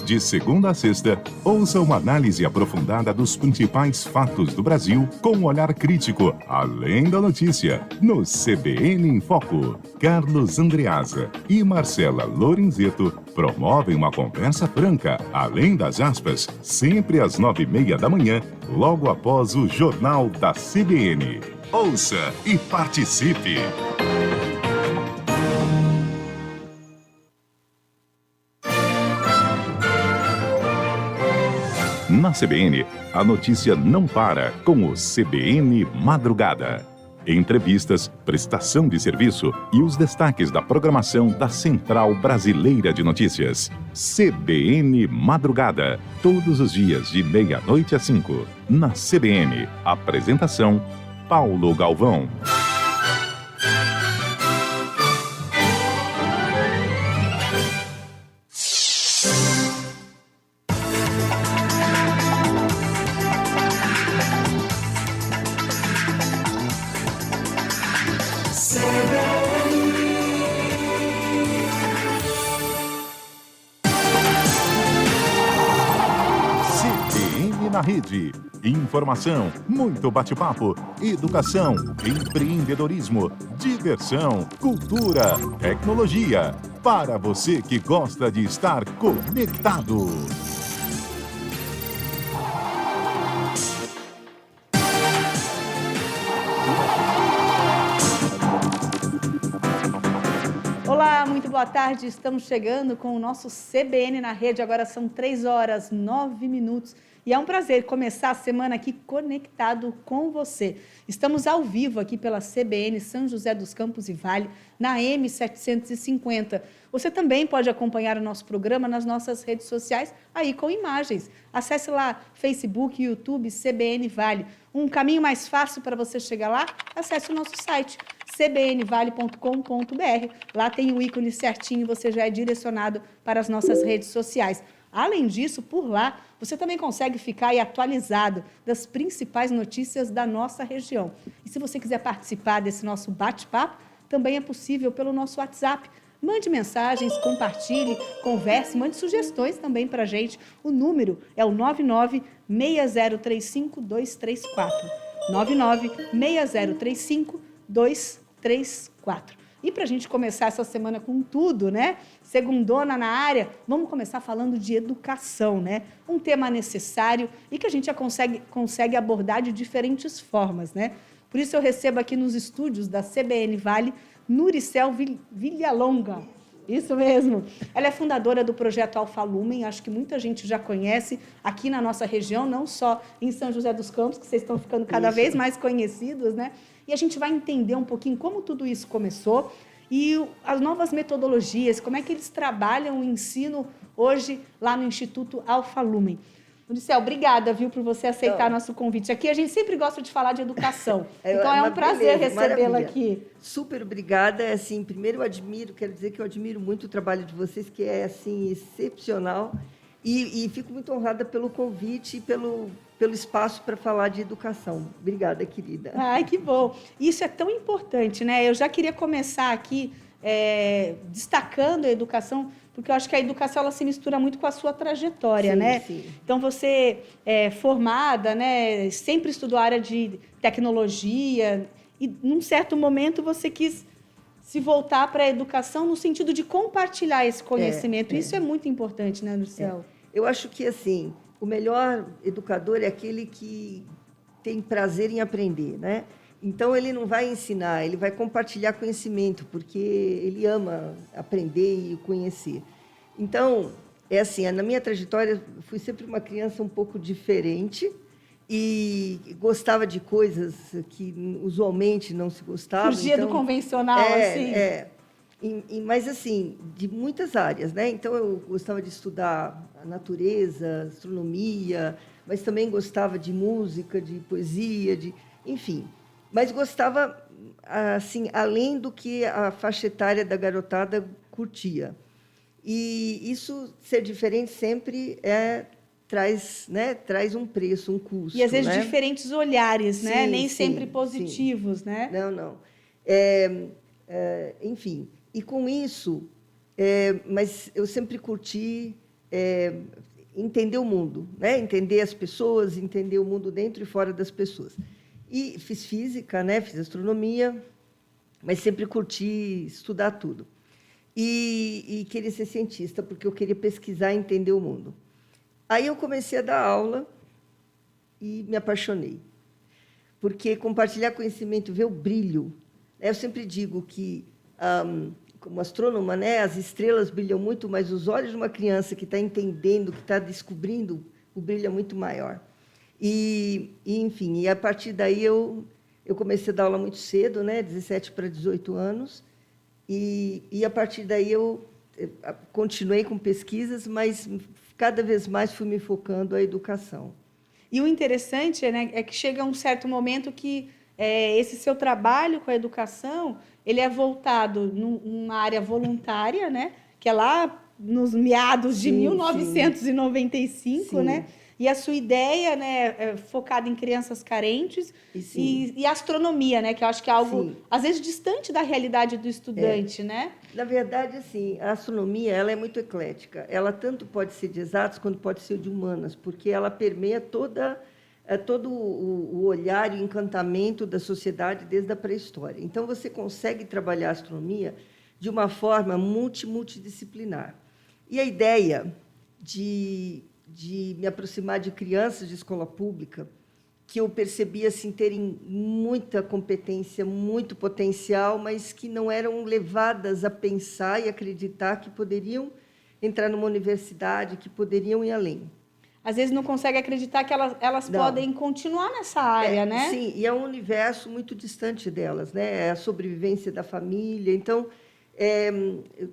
De segunda a sexta, ouça uma análise aprofundada dos principais fatos do Brasil com um olhar crítico, além da notícia, no CBN em Foco. Carlos Andreasa e Marcela Lorenzeto promovem uma conversa franca, além das aspas, sempre às 9h30 da manhã, logo após o Jornal da CBN. Ouça e participe! Na CBN, a notícia não para com o CBN Madrugada. Entrevistas, prestação de serviço e os destaques da programação da Central Brasileira de Notícias. CBN Madrugada, todos os dias de 00h às 5h. Na CBN, apresentação Paulo Galvão. Na rede. Informação, muito bate-papo, educação, empreendedorismo, diversão, cultura, tecnologia. Para você que gosta de estar conectado. Olá, muito boa tarde. Estamos chegando com o nosso CBN na rede. Agora são 3h09. E é um prazer começar a semana aqui conectado com você. Estamos ao vivo aqui pela CBN São José dos Campos e Vale, na M750. Você também pode acompanhar o nosso programa nas nossas redes sociais, aí com imagens. Acesse lá Facebook, YouTube, CBN Vale. Um caminho mais fácil para você chegar lá, acesse o nosso site, cbnvale.com.br. Lá tem o ícone certinho, você já é direcionado para as nossas redes sociais. Além disso, por lá, você também consegue ficar aí atualizado das principais notícias da nossa região. E se você quiser participar desse nosso bate-papo, também é possível pelo nosso WhatsApp. Mande mensagens, compartilhe, converse, mande sugestões também para a gente. O número é o 996035-234. 996035-234. E para a gente começar essa semana com tudo, né? Segundona na área, vamos começar falando de educação, né? Um tema necessário e que a gente já consegue abordar de diferentes formas, né? Por isso eu recebo aqui nos estúdios da CBN Vale, Nuricel Villalonga. Isso mesmo. Ela é fundadora do projeto Alfa Lumen, acho que muita gente já conhece aqui na nossa região, não só em São José dos Campos, que vocês estão ficando cada vez mais conhecidos, né? E a gente vai entender um pouquinho como tudo isso começou e as novas metodologias, como é que eles trabalham o ensino hoje lá no Instituto Alfa Lumen. Nuricel, obrigada, viu, por você aceitar nosso convite aqui. A gente sempre gosta de falar de educação, então é um prazer recebê-la aqui. Super obrigada. Assim, primeiro quero dizer que eu admiro muito o trabalho de vocês, que é assim, excepcional, e fico muito honrada pelo convite e pelo espaço para falar de educação. Obrigada, querida. Ai, que bom. Isso é tão importante, né? Eu já queria começar aqui destacando a educação, porque eu acho que a educação ela se mistura muito com a sua trajetória, sim, né? Sim. Então, você é formada, né? Sempre estudou a área de tecnologia e, num certo momento, você quis se voltar para a educação no sentido de compartilhar esse conhecimento. Isso é muito importante, né, Nuricel? Eu acho que, assim, o melhor educador é aquele que tem prazer em aprender, né? Então, ele não vai ensinar, ele vai compartilhar conhecimento, porque ele ama aprender e conhecer. Então, é assim, na minha trajetória, fui sempre uma criança um pouco diferente e gostava de coisas que usualmente não se gostava. Fugia do convencional, assim. Mas, assim, de muitas áreas, né? Então, eu gostava de estudar a natureza, astronomia, mas também gostava de música, de poesia, enfim. Mas gostava, assim, além do que a faixa etária da garotada curtia. E isso, ser diferente, sempre traz um preço, um custo. E, às vezes, diferentes olhares, né? Nem sempre positivos, né? Não. Enfim, e com isso, mas eu sempre curti entender o mundo, né? Entender as pessoas, entender o mundo dentro e fora das pessoas. E fiz física, né? Fiz astronomia, mas sempre curti estudar tudo. E queria ser cientista, porque eu queria pesquisar e entender o mundo. Aí eu comecei a dar aula e me apaixonei. Porque compartilhar conhecimento, ver o brilho. Eu sempre digo que, como astrônoma, né, as estrelas brilham muito, mas os olhos de uma criança que está entendendo, que está descobrindo, o brilho é muito maior. Enfim, a partir daí eu comecei a dar aula muito cedo, né, 17 para 18 anos, e a partir daí eu continuei com pesquisas, mas cada vez mais fui me focando na educação. E o interessante, né, é que chega um certo momento que esse seu trabalho com a educação, ele é voltado numa área voluntária, né, que é lá nos meados de 1995, sim. Né? E a sua ideia, né, é focada em crianças carentes e astronomia, né, que eu acho que é algo, sim, às vezes, distante da realidade do estudante, né? Na verdade, assim, a astronomia ela é muito eclética. Ela tanto pode ser de exatas quanto pode ser de humanas, porque ela permeia todo o olhar e o encantamento da sociedade desde a pré-história. Então, você consegue trabalhar a astronomia de uma forma multidisciplinar. E a ideia de me aproximar de crianças de escola pública, que eu percebia assim, terem muita competência, muito potencial, mas que não eram levadas a pensar e acreditar que poderiam entrar numa universidade, que poderiam ir além. Às vezes não consegue acreditar que elas podem continuar nessa área, né? Sim, e é um universo muito distante delas, né? É a sobrevivência da família. Então,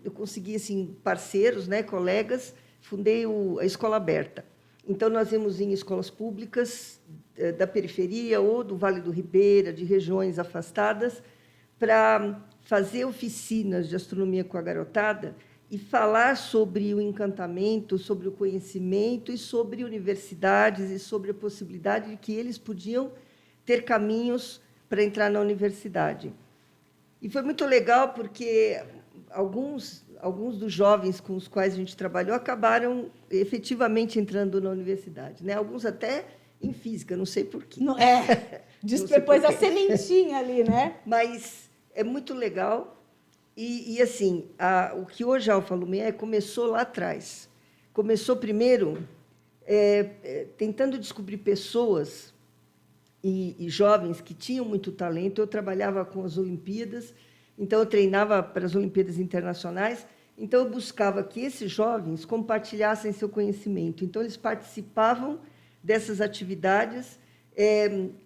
eu consegui assim, parceiros, né, colegas, fundei a Escola Aberta. Então, nós íamos em escolas públicas da periferia ou do Vale do Ribeira, de regiões afastadas, para fazer oficinas de astronomia com a garotada e falar sobre o encantamento, sobre o conhecimento e sobre universidades e sobre a possibilidade de que eles podiam ter caminhos para entrar na universidade. E foi muito legal porque alguns dos jovens com os quais a gente trabalhou acabaram efetivamente entrando na universidade, né? Alguns até em física, não sei por quê. Depois a sementinha ali, né? Mas é muito legal. E assim, o que hoje a Alfa Lumière começou lá atrás. Começou primeiro tentando descobrir pessoas e jovens que tinham muito talento. Eu trabalhava com as Olimpíadas, então eu treinava para as Olimpíadas Internacionais, então eu buscava que esses jovens compartilhassem seu conhecimento. Então, eles participavam dessas atividades,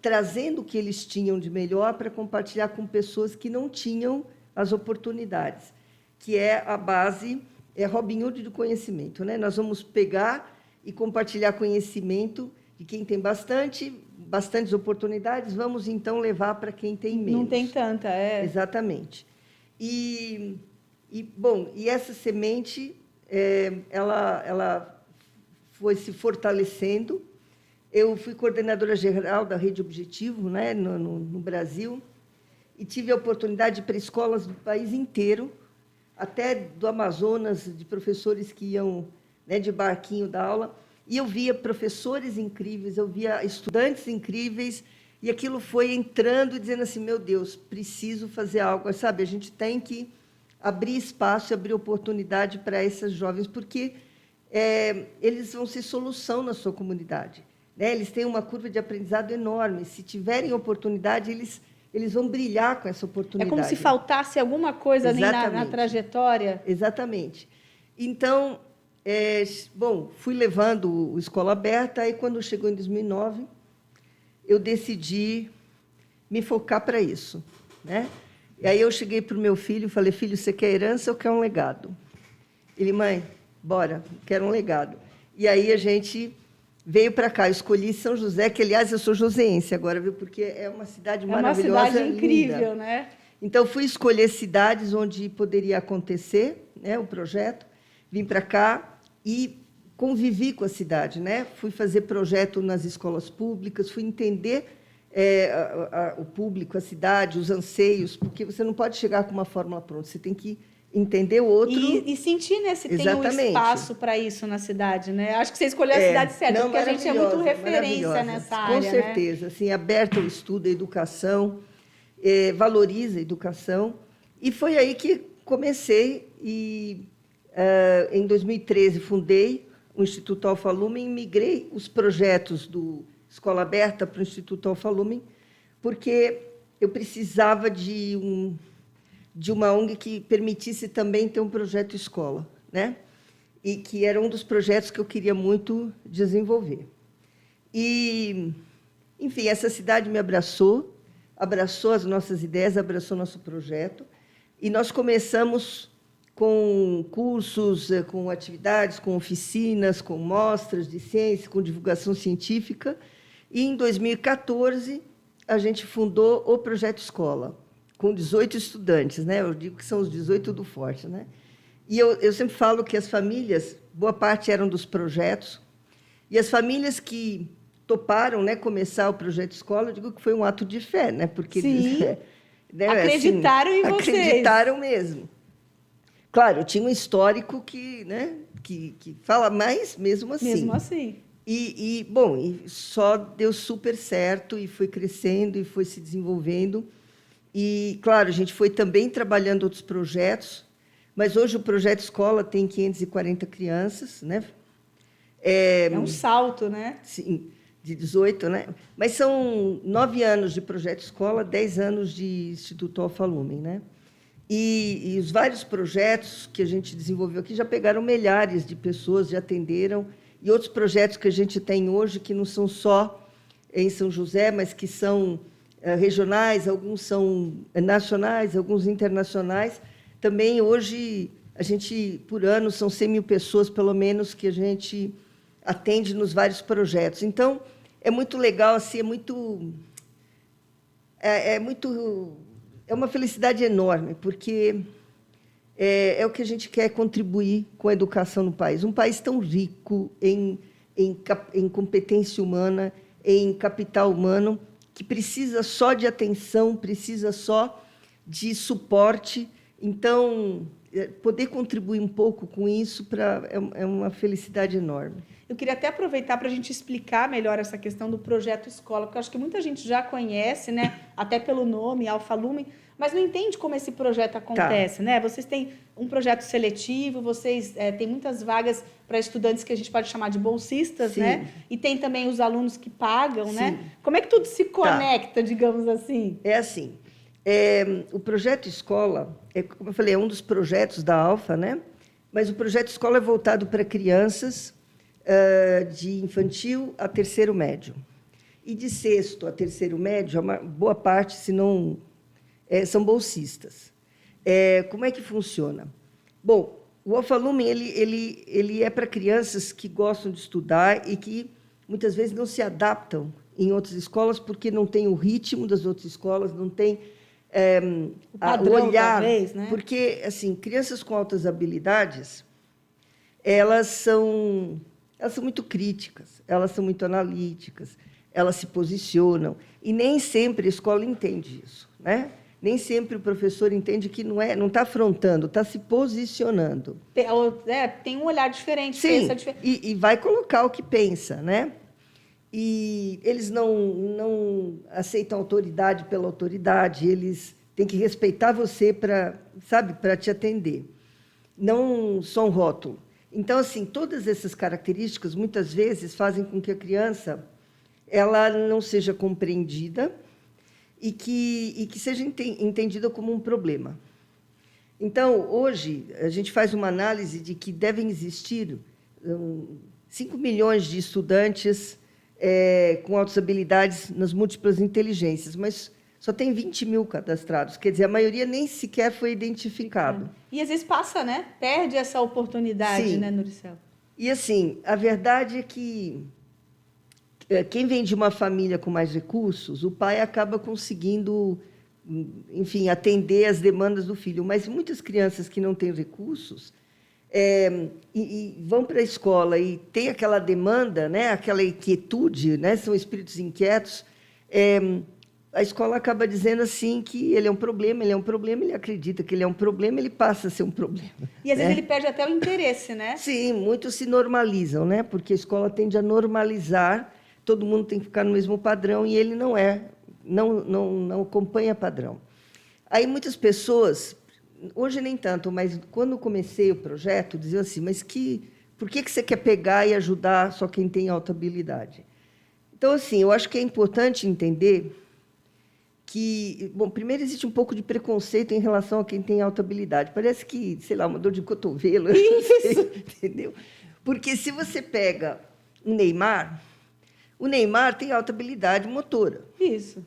trazendo o que eles tinham de melhor para compartilhar com pessoas que não tinham as oportunidades, que é a base, Robin Hood do conhecimento, né? Nós vamos pegar e compartilhar conhecimento de quem tem bastantes oportunidades, vamos, então, levar para quem tem menos. Não tem tanta, Exatamente. Bom, essa semente, ela foi se fortalecendo. Eu fui coordenadora geral da Rede Objetivo, né, no Brasil, e tive a oportunidade de ir para escolas do país inteiro, até do Amazonas, de professores que iam, né, de barquinho dar aula, e eu via professores incríveis, eu via estudantes incríveis, e aquilo foi entrando e dizendo assim, meu Deus, preciso fazer algo. Sabe, a gente tem que abrir espaço e abrir oportunidade para esses jovens, porque eles vão ser solução na sua comunidade, né? Eles têm uma curva de aprendizado enorme. Se tiverem oportunidade, eles vão brilhar com essa oportunidade. É como se faltasse alguma coisa ali na trajetória. Exatamente. Então, bom, fui levando o Escola Aberta, aí, quando chegou em 2009, eu decidi me focar para isso, né? E aí eu cheguei para o meu filho e falei, filho, você quer herança ou quer um legado? Ele, mãe, bora, quero um legado. E aí a gente veio para cá, eu escolhi São José, que, aliás, eu sou joseense agora, viu? Porque é uma cidade maravilhosa, uma cidade incrível, linda, né? Então, fui escolher cidades onde poderia acontecer, né, o projeto, vim para cá e convivi com a cidade, né? Fui fazer projeto nas escolas públicas, fui entender o público, a cidade, os anseios, porque você não pode chegar com uma fórmula pronta, você tem que entender o outro. E sentir, né, se tem um Exatamente. espaço para isso na cidade, né? Acho que você escolheu a cidade certa, Não, porque a gente é muito referência maravilhosa. nessa área, Com certeza, assim, aberta ao estudo, à educação, valoriza a educação. E foi aí que comecei e, em 2013, fundei o Instituto Alfa Lumen e migrei os projetos do Escola Aberta para o Instituto Alfa Lumen, porque eu precisava de uma ONG que permitisse também ter um projeto escola, né? E que era um dos projetos que eu queria muito desenvolver. E, enfim, essa cidade me abraçou as nossas ideias, abraçou nosso projeto, e nós começamos com cursos, com atividades, com oficinas, com mostras de ciência, com divulgação científica, e, em 2014, a gente fundou o Projeto Escola, com 18 estudantes, né? Eu digo que são os 18 do Forte, né? E eu sempre falo que as famílias, boa parte eram dos projetos, e as famílias que toparam, né, começar o Projeto Escola, eu digo que foi um ato de fé, né? Porque Sim. eles, né, Acreditaram assim, em vocês. Acreditaram mesmo. Claro, eu tinha um histórico que fala, mas mesmo assim. Mesmo assim. Bom, e só deu super certo, e foi crescendo, e foi se desenvolvendo. E, claro, a gente foi também trabalhando outros projetos, mas hoje o Projeto Escola tem 540 crianças, né? É um salto, né? Sim, de 18, né? Mas são 9 anos de Projeto Escola, 10 anos de Instituto Alfa Lumen, né? E os vários projetos que a gente desenvolveu aqui já pegaram milhares de pessoas, já atenderam, e outros projetos que a gente tem hoje, que não são só em São José, mas que são regionais, alguns são nacionais, alguns internacionais. Também, hoje, a gente, por ano, são 100.000 pessoas, pelo menos, que a gente atende nos vários projetos. Então, é muito legal, assim, é uma felicidade enorme, porque é o que a gente quer contribuir com a educação no país. Um país tão rico em competência humana, em capital humano, que precisa só de atenção, precisa só de suporte. Então, poder contribuir um pouco com isso é uma felicidade enorme. Eu queria até aproveitar para a gente explicar melhor essa questão do Projeto Escola, porque eu acho que muita gente já conhece, né? Até pelo nome, Alfa Lumen, mas não entende como esse projeto acontece, né? Vocês têm um projeto seletivo, vocês têm muitas vagas para estudantes que a gente pode chamar de bolsistas, Sim. né? E tem também os alunos que pagam, né? Como é que tudo se conecta, digamos assim? É assim, o Projeto Escola, como eu falei, é um dos projetos da Alfa, né? Mas o Projeto Escola é voltado para crianças de infantil a terceiro médio. E de sexto a terceiro médio, uma boa parte, se não... são bolsistas. Como é que funciona? Bom, o Alfa Lumen ele é para crianças que gostam de estudar e que, muitas vezes, não se adaptam em outras escolas porque não tem o ritmo das outras escolas, não tem o padrão, olhar. talvez, né? Porque, assim, crianças com altas habilidades, elas são muito críticas, elas são muito analíticas, elas se posicionam, e nem sempre a escola entende isso, né? Nem sempre o professor entende que não está afrontando, está se posicionando. Tem um olhar diferente. Sim, pensa diferente. E vai colocar o que pensa, né? E eles não aceitam autoridade pela autoridade, eles têm que respeitar você para te atender. Não só um rótulo. Então, assim, todas essas características, muitas vezes, fazem com que a criança ela não seja compreendida e que seja entendida como um problema. Então, hoje, a gente faz uma análise de que devem existir 5 milhões de estudantes com altas habilidades nas múltiplas inteligências, mas só tem 20 mil cadastrados. Quer dizer, a maioria nem sequer foi identificado. E, às vezes, passa, né? Perde essa oportunidade, Sim. né, Nuricel? E, assim, a verdade é que quem vem de uma família com mais recursos, o pai acaba conseguindo, enfim, atender as demandas do filho. Mas muitas crianças que não têm recursos e vão para a escola e têm aquela demanda, né, aquela inquietude, né, são espíritos inquietos, a escola acaba dizendo assim que ele é um problema, ele acredita que ele é um problema, ele passa a ser um problema. E às vezes ele perde até o interesse, né? Sim, muitos se normalizam, né? Porque a escola tende a normalizar, todo mundo tem que ficar no mesmo padrão e ele não acompanha padrão. Aí muitas pessoas, hoje nem tanto, mas quando comecei o projeto, diziam assim, mas por que você quer pegar e ajudar só quem tem alta habilidade? Então, assim, eu acho que é importante entender que, bom, primeiro existe um pouco de preconceito em relação a quem tem alta habilidade. Parece que, sei lá, uma dor de cotovelo, eu não sei, entendeu? Porque se você pega o Neymar tem alta habilidade motora. Isso.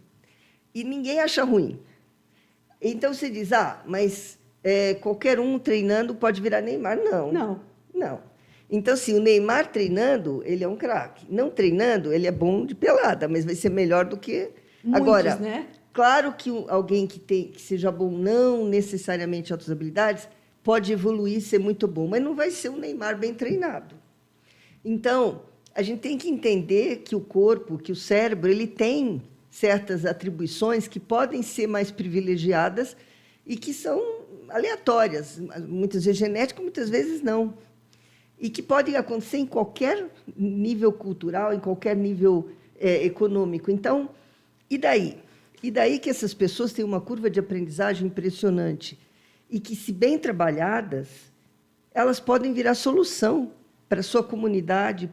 E ninguém acha ruim. Então você diz, mas qualquer um treinando pode virar Neymar. Não. Então, assim, o Neymar treinando, ele é um craque. Não treinando, ele é bom de pelada, mas vai ser melhor do que... Muitos, agora, né? Claro que alguém que seja bom, não necessariamente altas habilidades, pode evoluir e ser muito bom, mas não vai ser um Neymar bem treinado. Então, a gente tem que entender que o corpo, que o cérebro, ele tem certas atribuições que podem ser mais privilegiadas e que são aleatórias, muitas vezes genéticas, muitas vezes não. E que podem acontecer em qualquer nível cultural, em qualquer nível econômico. Então, e daí? E daí que essas pessoas têm uma curva de aprendizagem impressionante e que, se bem trabalhadas, elas podem virar solução para a sua comunidade,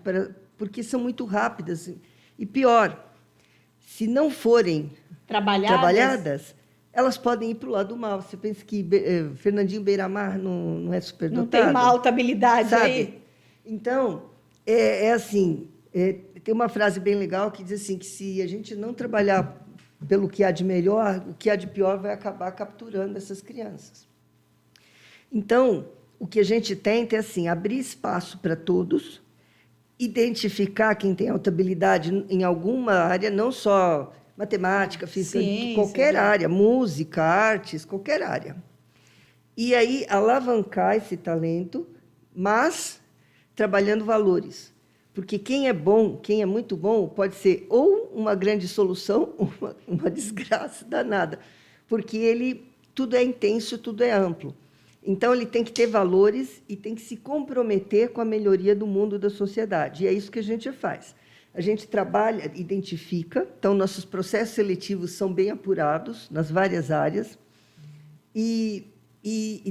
porque são muito rápidas. E pior, se não forem trabalhadas, elas podem ir para o lado mal. Você pensa que Fernandinho Beiramar não é superdotado? Não tem uma alta habilidade, sabe? Aí? Então, assim, tem uma frase bem legal que diz assim, que se a gente não trabalhar pelo que há de melhor, o que há de pior vai acabar capturando essas crianças. Então, o que a gente tenta é assim, abrir espaço para todos, identificar quem tem alta habilidade em alguma área, não só matemática, física, qualquer área, música, artes, qualquer área. E aí alavancar esse talento, mas trabalhando valores. Porque quem é bom, quem é muito bom, pode ser ou uma grande solução ou uma desgraça danada. Porque tudo é intenso, tudo é amplo. Então, ele tem que ter valores e tem que se comprometer com a melhoria do mundo, da sociedade. E é isso que a gente faz. A gente trabalha, identifica, então, nossos processos seletivos são bem apurados nas várias áreas. E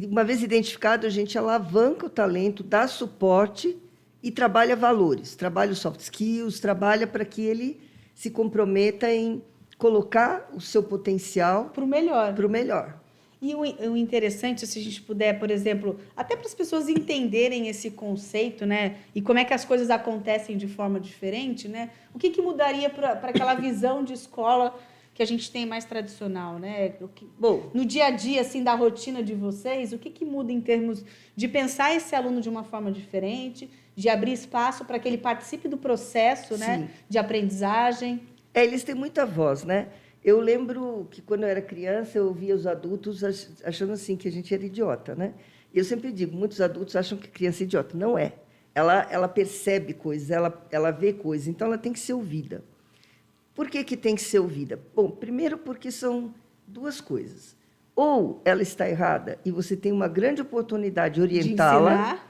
uma vez identificado, a gente alavanca o talento, dá suporte e trabalha valores, trabalha os soft skills, trabalha para que ele se comprometa em colocar o seu potencial para o melhor. Para o melhor. E o interessante, se a gente puder, por exemplo, até para as pessoas entenderem esse conceito, né? E como é que as coisas acontecem de forma diferente, né? O que mudaria para aquela visão de escola que a gente tem mais tradicional, né? Bom, no dia a dia, assim, da rotina de vocês, o que muda em termos de pensar esse aluno de uma forma diferente, de abrir espaço para que ele participe do processo, né, de aprendizagem? Eles têm muita voz, né? Eu lembro que, quando eu era criança, eu ouvia os adultos achando assim, que a gente era idiota, né? E eu sempre digo, muitos adultos acham que criança é idiota. Não é. Ela percebe coisas, ela vê coisas, então ela tem que ser ouvida. Por que tem que ser ouvida? Bom, primeiro porque são duas coisas. Ou ela está errada e você tem uma grande oportunidade de orientá-la,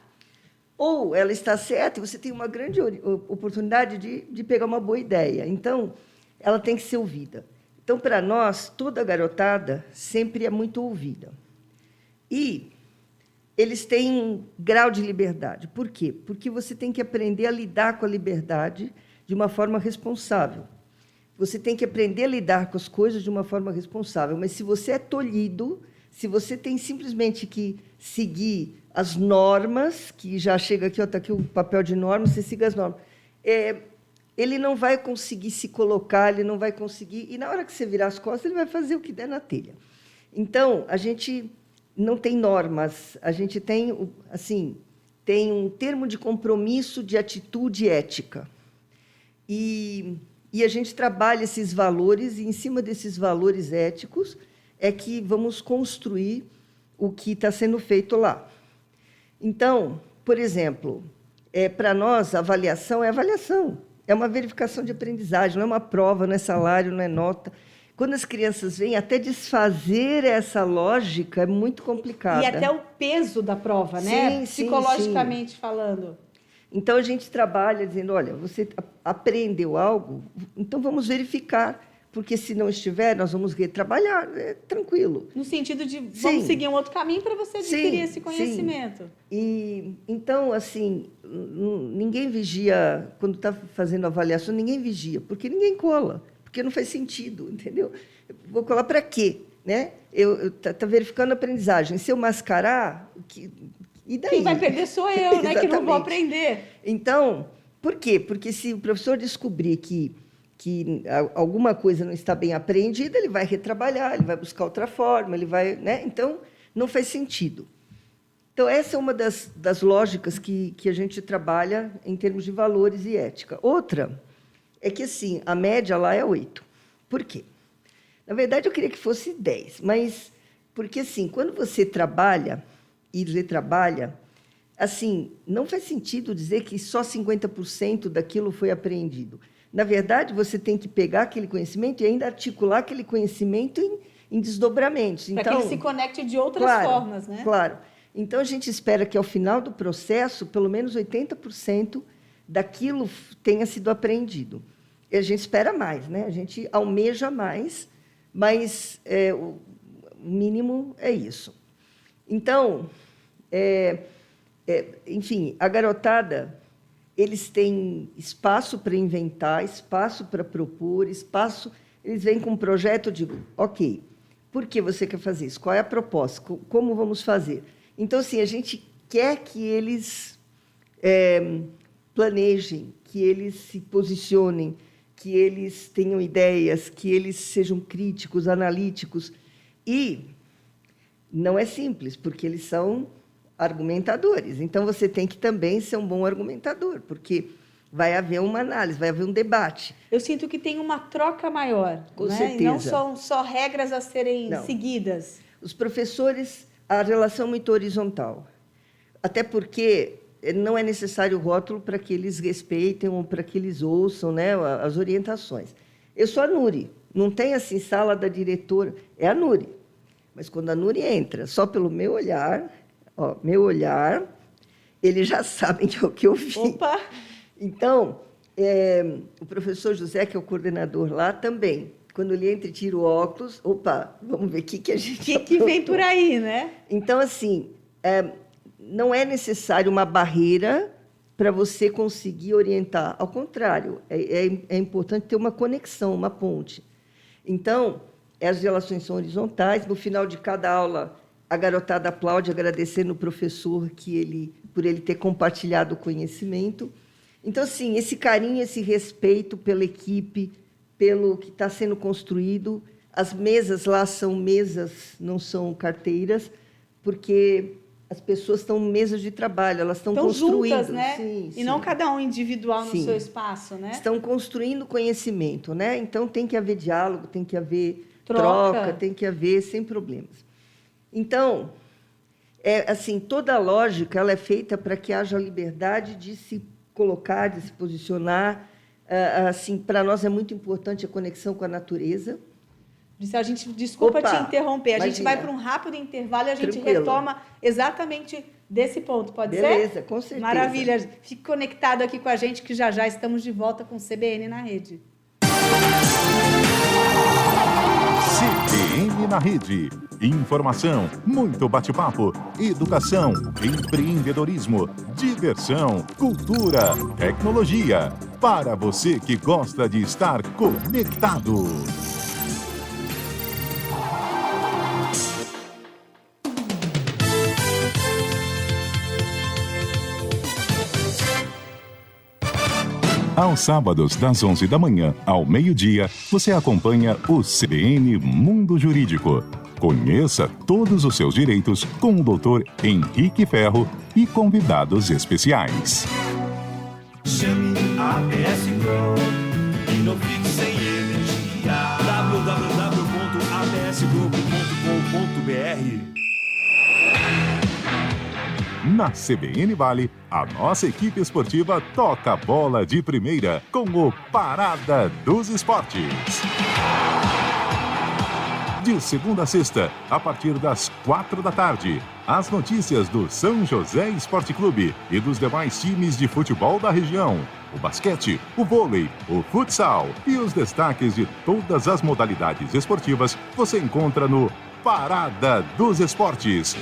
ou ela está certa e você tem uma grande oportunidade de pegar uma boa ideia. Então, ela tem que ser ouvida. Então, para nós, toda garotada sempre é muito ouvida. E eles têm um grau de liberdade. Por quê? Porque você tem que aprender a lidar com a liberdade de uma forma responsável. Você tem que aprender a lidar com as coisas de uma forma responsável. Mas, se você é tolhido, se você tem simplesmente que seguir as normas, que já chega aqui, está aqui o papel de norma, você siga as normas, ele não vai conseguir se colocar, ele não vai conseguir... E, na hora que você virar as costas, ele vai fazer o que der na telha. Então, a gente não tem normas, a gente tem, assim, tem um termo de compromisso de atitude ética. E a gente trabalha esses valores, e, em cima desses valores éticos, é que vamos construir o que está sendo feito lá. Então, por exemplo, para nós, a avaliação é avaliação. É uma verificação de aprendizagem, não é uma prova, não é salário, não é nota. quando as crianças vêm, até desfazer essa lógica é muito complicado. E até o peso da prova, né? Sim, psicologicamente falando. Então, a gente trabalha dizendo, olha, você aprendeu algo, então vamos verificar, porque se não estiver, nós vamos retrabalhar, tranquilo. No sentido de, vamos seguir um outro caminho para você adquirir esse conhecimento. E, então, assim, ninguém vigia, quando está fazendo avaliação, ninguém vigia, porque ninguém cola, porque não faz sentido, entendeu? Vou colar para quê? Né? Tá verificando a aprendizagem. Se eu mascarar, e daí? Quem vai perder sou eu, né? Que não vou aprender. Então, por quê? Porque se o professor descobrir que alguma coisa não está bem aprendida, ele vai retrabalhar, ele vai buscar outra forma, ele vai, né? Então, não faz sentido. Então, essa é uma das lógicas que a gente trabalha em termos de valores e ética. Outra é que, assim, a média lá é 8. Por quê? Na verdade, eu queria que fosse 10, mas porque, assim, quando você trabalha e retrabalha, assim, não faz sentido dizer que só 50% daquilo foi apreendido. Na verdade, você tem que pegar aquele conhecimento e ainda articular aquele conhecimento em desdobramentos. Para que ele se conecte de outras formas, né? Claro. Então, a gente espera que, ao final do processo, pelo menos 80% daquilo tenha sido apreendido. E a gente espera mais, né? A gente almeja mais, mas o mínimo é isso. Então, enfim, a garotada, eles têm espaço para inventar, espaço para propor, espaço... Eles vêm com um projeto, eu digo, ok, por que você quer fazer isso? Qual é a proposta? Como vamos fazer? Então, assim, a gente quer que eles planejem, que eles se posicionem, que eles tenham ideias, que eles sejam críticos, analíticos. E não é simples, porque eles são argumentadores. Então, você tem que também ser um bom argumentador, porque vai haver uma análise, vai haver um debate. Eu sinto que tem uma troca maior, Com né? certeza. E não são só regras a serem seguidas. Os professores, a relação é muito horizontal. Até porque não é necessário o rótulo para que eles respeitem ou para que eles ouçam, né, as orientações. Eu sou a Nuri, não tem assim sala da diretora, é a Nuri. Mas quando a Nuri entra, só pelo meu olhar, eles já sabem que é o que eu vi. Opa! Então, o professor José, que é o coordenador lá, também. Quando ele entra e tira o óculos, opa, vamos ver o que a gente... O que vem por aí, né? Então, assim, não é necessário uma barreira para você conseguir orientar. Ao contrário, é importante ter uma conexão, uma ponte. Então, as relações são horizontais. No final de cada aula, a garotada aplaude, agradecendo o professor por ele ter compartilhado o conhecimento. Então, assim, esse carinho, esse respeito pela equipe, pelo que está sendo construído. As mesas lá são mesas, não são carteiras, porque as pessoas estão em mesas de trabalho, elas estão construindo. Juntas, né? Sim, e não cada um individual no seu espaço, né? Estão construindo conhecimento, né? Então, tem que haver diálogo, tem que haver troca, tem que haver sem problemas. Então, assim, toda a lógica ela é feita para que haja liberdade de se colocar, de se posicionar. Assim, para nós é muito importante a conexão com a natureza. A gente, desculpa te interromper, a gente vai para um rápido intervalo e a gente retoma exatamente desse ponto, pode ser? Beleza, com certeza. Maravilha, fique conectado aqui com a gente que já estamos de volta com o CBN na Rede. CBN na Rede. Informação, muito bate-papo, educação, empreendedorismo, diversão, cultura, tecnologia. Para você que gosta de estar conectado. Aos sábados, das 11 da manhã ao meio-dia, você acompanha o CBN Mundo Jurídico. Conheça todos os seus direitos com o Dr. Henrique Ferro e convidados especiais. Chame a ABS Group e não fique sem energia. www.absgroup.com.br. Na CBN Vale, a nossa equipe esportiva toca a bola de primeira com o Parada dos Esportes. De segunda a sexta, a partir das 4 da tarde. As notícias do São José Esporte Clube e dos demais times de futebol da região. O basquete, o vôlei, o futsal e os destaques de todas as modalidades esportivas você encontra no Parada dos Esportes.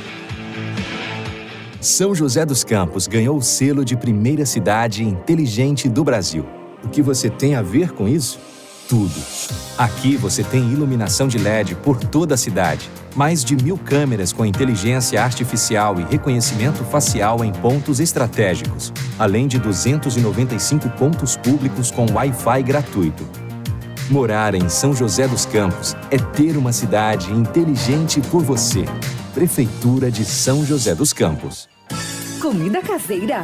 São José dos Campos ganhou o selo de primeira cidade inteligente do Brasil. O que você tem a ver com isso? Tudo. Aqui você tem iluminação de LED por toda a cidade. Mais de 1.000 câmeras com inteligência artificial e reconhecimento facial em pontos estratégicos. Além de 295 pontos públicos com Wi-Fi gratuito. Morar em São José dos Campos é ter uma cidade inteligente por você. Prefeitura de São José dos Campos. Comida caseira?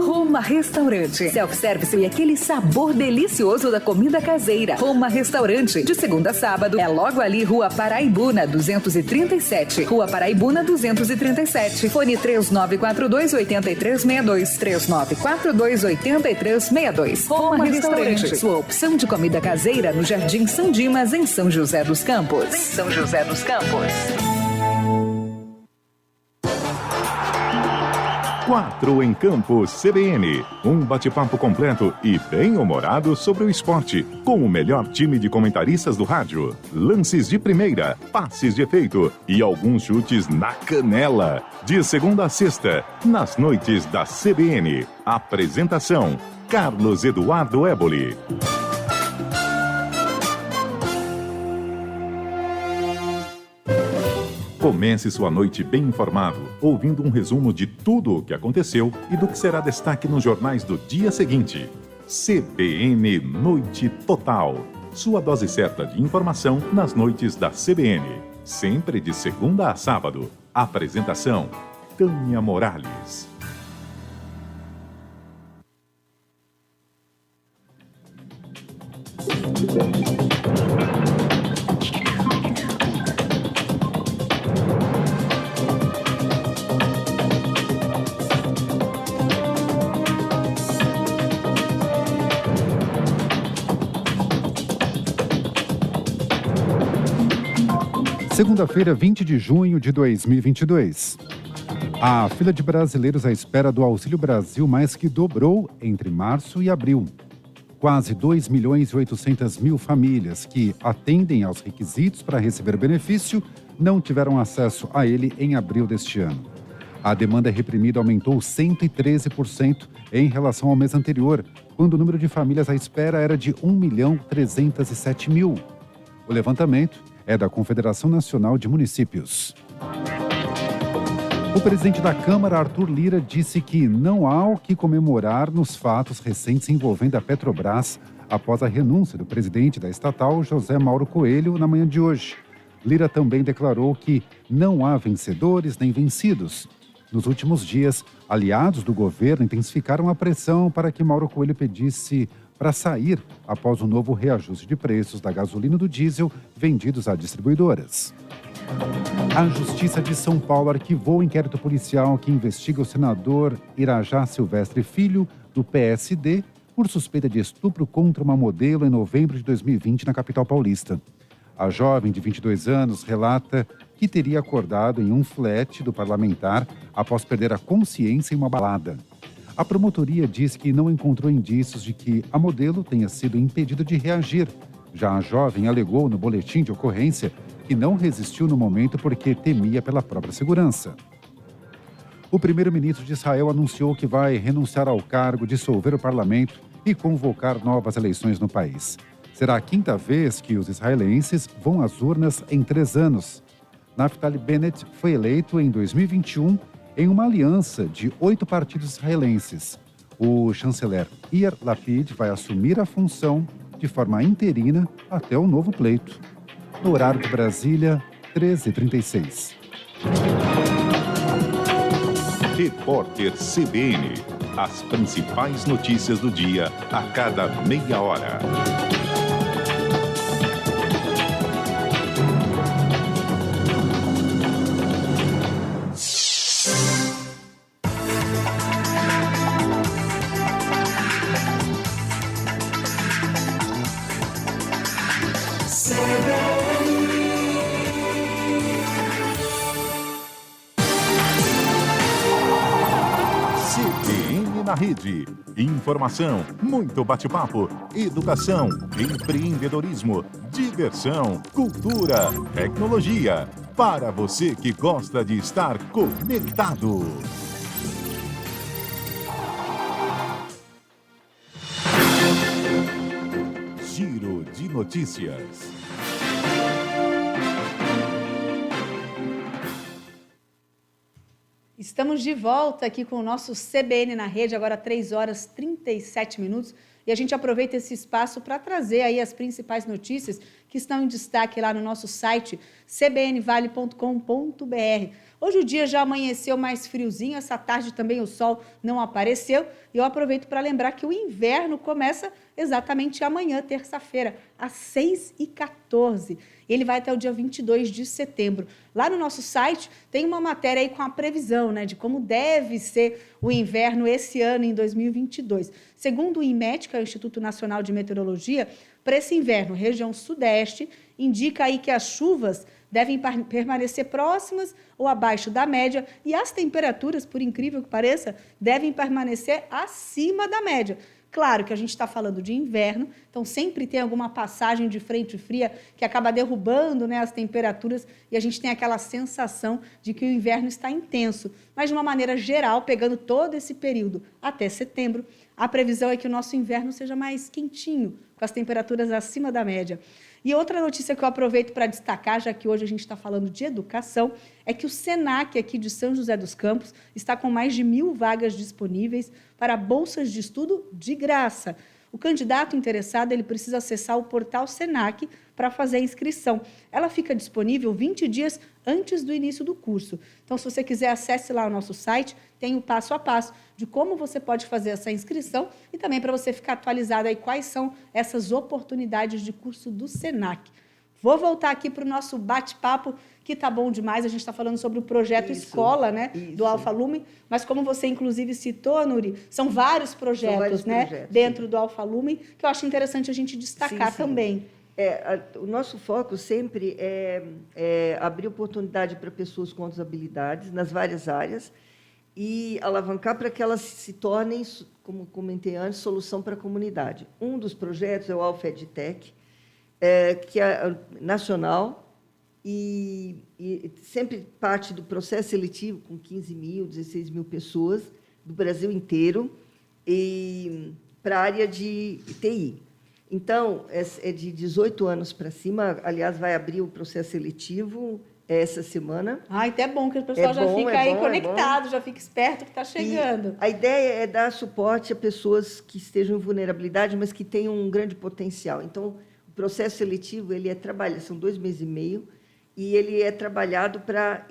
Roma Restaurante. Self-service e aquele sabor delicioso da comida caseira. Roma Restaurante. De segunda a sábado. É logo ali, Rua Paraibuna, 237. Rua Paraibuna, 237. Fone 3942-8362. 3942-8362. Roma Restaurante. Sua opção de comida caseira no Jardim São Dimas, em São José dos Campos. 4 em Campo CBN. Um bate-papo completo e bem-humorado sobre o esporte, com o melhor time de comentaristas do rádio. Lances de primeira, passes de efeito e alguns chutes na canela. De segunda a sexta, nas noites da CBN. Apresentação: Carlos Eduardo Éboli. Comece sua noite bem informado, ouvindo um resumo de tudo o que aconteceu e do que será destaque nos jornais do dia seguinte. CBN Noite Total. Sua dose certa de informação nas noites da CBN. Sempre de segunda a sábado. Apresentação: Tânia Morales. Segunda-feira, 20 de junho de 2022. A fila de brasileiros à espera do Auxílio Brasil mais que dobrou entre março e abril. Quase 2.800.000 famílias que atendem aos requisitos para receber benefício não tiveram acesso a ele em abril deste ano. A demanda reprimida aumentou 113% em relação ao mês anterior, quando o número de famílias à espera era de 1.307.000. O levantamento é da Confederação Nacional de Municípios. O presidente da Câmara, Arthur Lira, disse que não há o que comemorar nos fatos recentes envolvendo a Petrobras após a renúncia do presidente da estatal, José Mauro Coelho, na manhã de hoje. Lira também declarou que não há vencedores nem vencidos. Nos últimos dias, aliados do governo intensificaram a pressão para que Mauro Coelho pedisse para sair após o novo reajuste de preços da gasolina e do diesel vendidos a distribuidoras. A Justiça de São Paulo arquivou o inquérito policial que investiga o senador Irajá Silvestre Filho, do PSD, por suspeita de estupro contra uma modelo em novembro de 2020 na capital paulista. A jovem de 22 anos relata que teria acordado em um flat do parlamentar após perder a consciência em uma balada. A promotoria diz que não encontrou indícios de que a modelo tenha sido impedida de reagir. Já a jovem alegou no boletim de ocorrência que não resistiu no momento porque temia pela própria segurança. O primeiro-ministro de Israel anunciou que vai renunciar ao cargo, dissolver o parlamento e convocar novas eleições no país. Será a quinta vez que os israelenses vão às urnas em 3 anos. Naftali Bennett foi eleito em 2021 em uma aliança de 8 partidos israelenses. O chanceler Yair Lapid vai assumir a função de forma interina até o novo pleito. No horário de Brasília, 13h36. Repórter CBN. As principais notícias do dia a cada meia hora. na Rede. Informação, muito bate-papo, educação, empreendedorismo, diversão, cultura, tecnologia. Para você que gosta de estar conectado. Giro de notícias. Estamos de volta aqui com o nosso CBN na Rede, agora 3h37. E a gente aproveita esse espaço para trazer aí as principais notícias que estão em destaque lá no nosso site, cbnvale.com.br. Hoje o dia já amanheceu mais friozinho, essa tarde também o sol não apareceu. E eu aproveito para lembrar que o inverno começa exatamente amanhã, terça-feira, às 6h14. Ele vai até o dia 22 de setembro. Lá no nosso site tem uma matéria aí com a previsão, né, de como deve ser o inverno esse ano, em 2022. Segundo o IMET, que é o Instituto Nacional de Meteorologia, para esse inverno, região sudeste, indica aí que as chuvas devem permanecer próximas ou abaixo da média e as temperaturas, por incrível que pareça, devem permanecer acima da média. Claro que a gente está falando de inverno, então sempre tem alguma passagem de frente fria que acaba derrubando, né, as temperaturas e a gente tem aquela sensação de que o inverno está intenso. Mas, de uma maneira geral, pegando todo esse período até setembro, a previsão é que o nosso inverno seja mais quentinho, com as temperaturas acima da média. E outra notícia que eu aproveito para destacar, já que hoje a gente está falando de educação, é que o SENAC aqui de São José dos Campos está com mais de 1.000 vagas disponíveis para bolsas de estudo de graça. O candidato interessado ele precisa acessar o portal SENAC para fazer a inscrição. Ela fica disponível 20 dias antes do início do curso. Então, se você quiser, acesse lá o nosso site, tem o passo a passo de como você pode fazer essa inscrição e também para você ficar atualizado aí quais são essas oportunidades de curso do SENAC. Vou voltar aqui para o nosso bate-papo, que está bom demais. A gente está falando sobre o projeto Escola, né, do Alfa Lumen, mas como você, inclusive, citou, Nuri, são vários projetos, dentro do Alfa Lumen, que eu acho interessante a gente destacar também. O nosso foco sempre é abrir oportunidade para pessoas com outras habilidades, nas várias áreas, e alavancar para que elas se tornem, como comentei antes, solução para a comunidade. Um dos projetos é o Alfa EdTech, que é nacional e sempre parte do processo seletivo, com 15 mil, 16 mil pessoas, do Brasil inteiro, e para a área de TI. Então, é de 18 anos para cima, aliás, vai abrir o processo seletivo essa semana. Até bom que o pessoal já fica aí conectado, já fica esperto que está chegando. E a ideia é dar suporte a pessoas que estejam em vulnerabilidade, mas que tenham um grande potencial. Então, o processo seletivo ele são 2 meses e meio, e ele é trabalhado para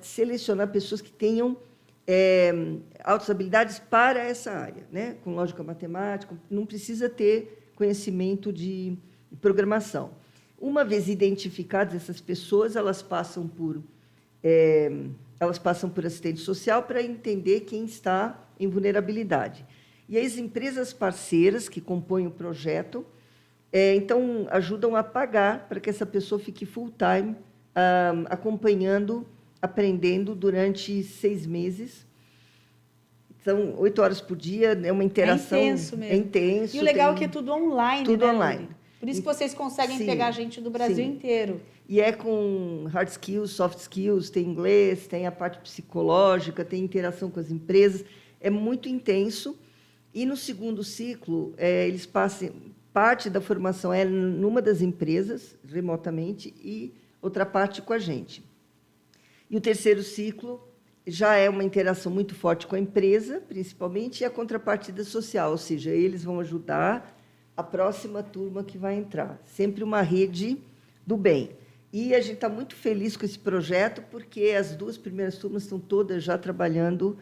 selecionar pessoas que tenham altas habilidades para essa área, né? Com lógica matemática, não precisa ter conhecimento de programação. Uma vez identificadas essas pessoas, elas passam por assistente social para entender quem está em vulnerabilidade. E as empresas parceiras que compõem o projeto, então, ajudam a pagar para que essa pessoa fique full-time, acompanhando, aprendendo durante 6 meses. São 8 horas por dia, é uma interação... É intenso mesmo. É intenso. E o legal é que é tudo online, tudo né, online. Por isso que vocês conseguem pegar gente do Brasil inteiro. E é com hard skills, soft skills, tem inglês, tem a parte psicológica, tem interação com as empresas. É muito intenso. E, no segundo ciclo, eles passam... Parte da formação é numa das empresas, remotamente, e outra parte com a gente. E o terceiro ciclo já é uma interação muito forte com a empresa, principalmente, e a contrapartida social, ou seja, eles vão ajudar a próxima turma que vai entrar. Sempre uma rede do bem. E a gente está muito feliz com esse projeto, porque as 2 primeiras turmas estão todas já trabalhando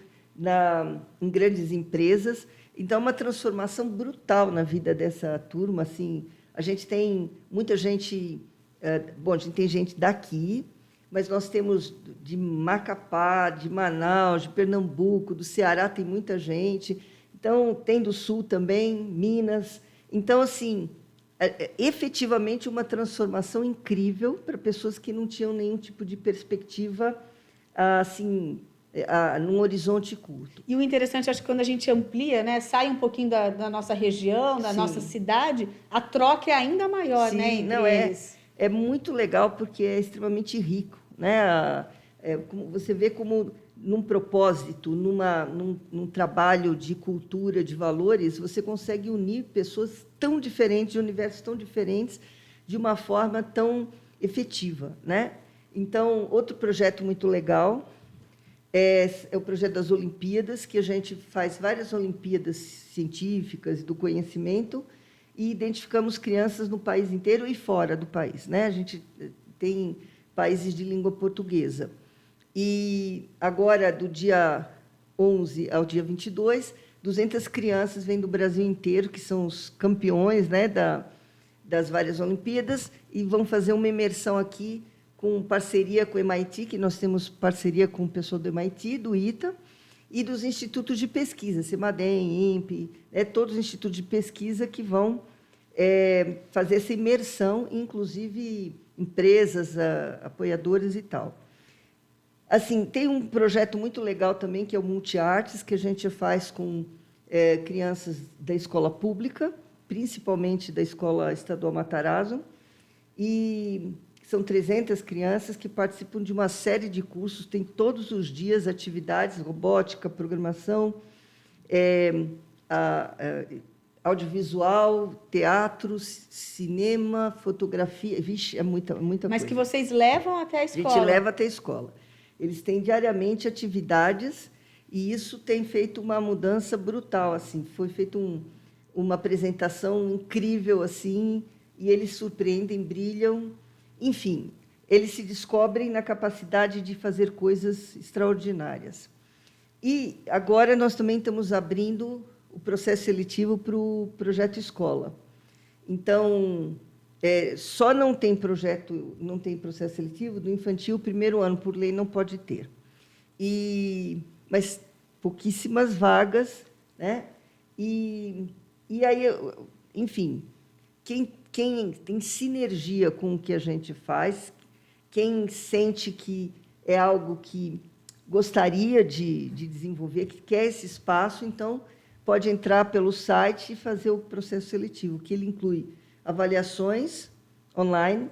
em grandes empresas. Então, é uma transformação brutal na vida dessa turma. Assim, a gente tem muita gente... a gente tem gente daqui, mas nós temos de Macapá, de Manaus, de Pernambuco, do Ceará, tem muita gente. Então, tem do Sul também, Minas. Então, assim, efetivamente uma transformação incrível para pessoas que não tinham nenhum tipo de perspectiva assim, num horizonte curto. E o interessante, acho que quando a gente amplia, né, sai um pouquinho da nossa região, da Sim. nossa cidade, a troca é ainda maior, Sim, né, entre não, eles. é muito legal porque é extremamente rico, né? Como você vê como num propósito, num trabalho de cultura, de valores, você consegue unir pessoas tão diferentes, de universos tão diferentes, de uma forma tão efetiva, né? Então, outro projeto muito legal é o projeto das Olimpíadas, que a gente faz várias Olimpíadas científicas do conhecimento e identificamos crianças no país inteiro e fora do país, né? A gente tem países de língua portuguesa. E agora, do dia 11 ao dia 22, 200 crianças vêm do Brasil inteiro, que são os campeões, né, das várias Olimpíadas, e vão fazer uma imersão aqui com parceria com o MIT, que nós temos parceria com o pessoal do MIT, do ITA, e dos institutos de pesquisa, CEMADEM, INPE, todos os institutos de pesquisa que vão fazer essa imersão, inclusive empresas, apoiadores e tal. Assim, tem um projeto muito legal também, que é o Multiartes, que a gente faz com crianças da escola pública, principalmente da Escola Estadual Matarazzo, e são 300 crianças que participam de uma série de cursos, tem todos os dias atividades, robótica, programação, audiovisual, teatro, cinema, fotografia. Vixe, é muita coisa. Mas que vocês levam até a escola. A gente leva até a escola. Eles têm diariamente atividades e isso tem feito uma mudança brutal. Assim, foi feita uma apresentação incrível assim, e eles surpreendem, brilham. Enfim, eles se descobrem na capacidade de fazer coisas extraordinárias. E agora nós também estamos abrindo o processo seletivo para o projeto escola. Então, só não tem processo seletivo do infantil, primeiro ano, por lei, não pode ter. Mas pouquíssimas vagas, né? E aí, enfim, quem tem sinergia com o que a gente faz, quem sente que é algo que gostaria de desenvolver, que quer esse espaço, então, pode entrar pelo site e fazer o processo seletivo, que ele inclui avaliações online,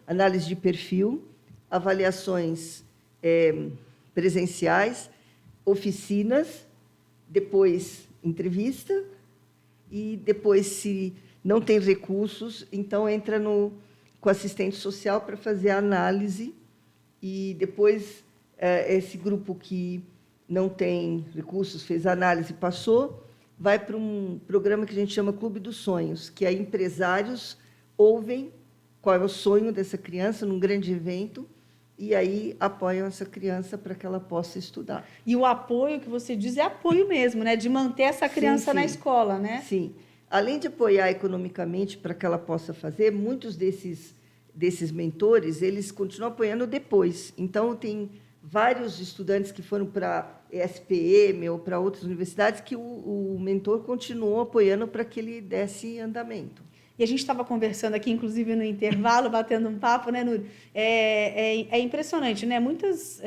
análise de perfil, avaliações presenciais, oficinas, depois entrevista, e depois, se não tem recursos, então entra com assistente social para fazer a análise, e depois esse grupo que não tem recursos, fez a análise e passou, vai para um programa que a gente chama Clube dos Sonhos, que aí empresários ouvem qual é o sonho dessa criança num grande evento e aí apoiam essa criança para que ela possa estudar. E o apoio que você diz é apoio mesmo, né? De manter essa criança na escola, né? Sim. Além de apoiar economicamente para que ela possa fazer, muitos desses mentores, eles continuam apoiando depois. Então, tem vários estudantes que foram para ESPM ou para outras universidades que o mentor continuou apoiando para que ele desse andamento. E a gente estava conversando aqui, inclusive no intervalo, batendo um papo, né, Núria? É impressionante, né? Muitas